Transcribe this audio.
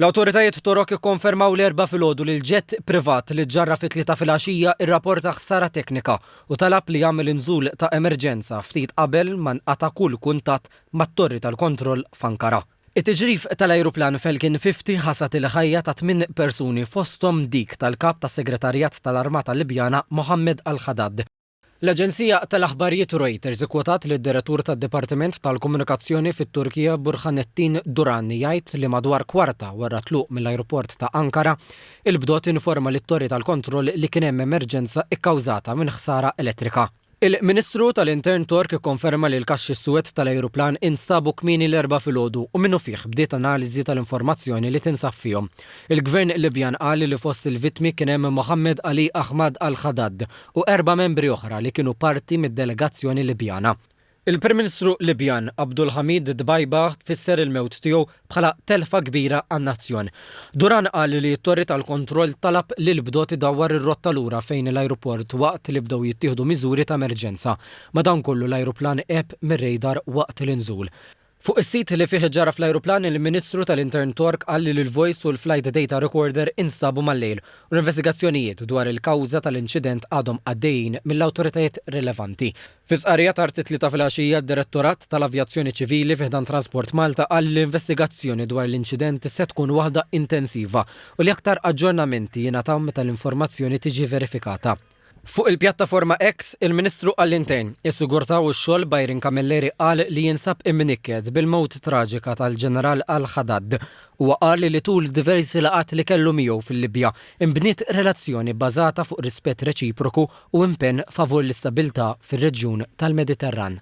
L-awtoritajiet Torok ikkonfermaw l-erba' filgħodu li l-ġett privat li ġarra fit-tlieta filgħaxija irrapporta ħsara teknika u talab li jagħmel inżul ta' emerġenza ftit qabel ma nqata' kull kuntatt mat-torri tal-kontroll f'Ankara. It-tiġrif tal-ajruplan Falcon 50 ħasat il-ħajja ta' 8 persuni fosthom dik tal-kap tas-Segretarjat tal-Armata Libjana Mohammed Al-Khaddad. L-Aġenzija tal-Aħbarijiet Reuters ikkwotat lid-Direttur tad-Dipartiment tal-Komunikazzjoni fit-Turkija Burhanettin Durani jgħid li madwar kwarta wara tluq mill-ajruport ta' Ankara il-bdot informa lit-torri tal-kontroll li kien hemm emerġenza ikkawżata minn ħsara elettrika. Il-Ministru tal-Intern Tork ikkonferma li l-kaxxi s-suwed tal-ajruplan instabu kmieni l-erba' filgħodu u minnu fih bdiet analiżi tal-informazzjoni li tinsab fihom. Il-Gvern Libjan qal li fost il-vittmi kien hemm Mohammed Ali Ahmad Al-Khaddad u 4 membri oħra li kienu parti mid-delegazzjoni Libjana. Il-Prim Ministru Libjan Abdul Hamid Dbajba tfisser il-mewt tiegħu bħala telfa kbira għan-nazzjon. Duran qal li t-torri tal-kontroll talab li l-bdot idawwar ir-rotta lura fejn l-ajruport waqt li bdew jittieħdu miżuri ta' emerġenza. Madankollu l-ajruplan qeb mir-radar waqt l-inżul. Fuq is-sit li fih ġara fl-ajruplan il-Ministru tal-Intern Tork qal li l-voice u l-flight data recorder instabu mal-lejl u l-investigazzjonijiet dwar il-kawża tal-inċident għadhom għaddejjin mill-awtoritajiet rilevanti. Fi sqarrija nhar it-tlieta filgħaxija d-Direttorat tal-Avjazzjoni Ċivili fih dan Transport Malta qal li l-investigazzjoni dwar l-inċident se tkun waħda intensiva u li aktar aġġornamenti jingħataw meta l-informazzjoni tiġi verifikata. Fuq il-pjattaforma X, il-Ministru għall-Intern is-Sigurtà u x-xogħol Byron Kamilleri qal li jinsab imnikked bil-mewt traġika tal-Ġeneral Al-Khaddad u qal li tul diversi laqat li kellu miegħu fil-Libja inbniet relazzjoni bbażata fuq rispett reċiproku u impenn favur l-istabbiltà fir-reġjun tal-Mediterran.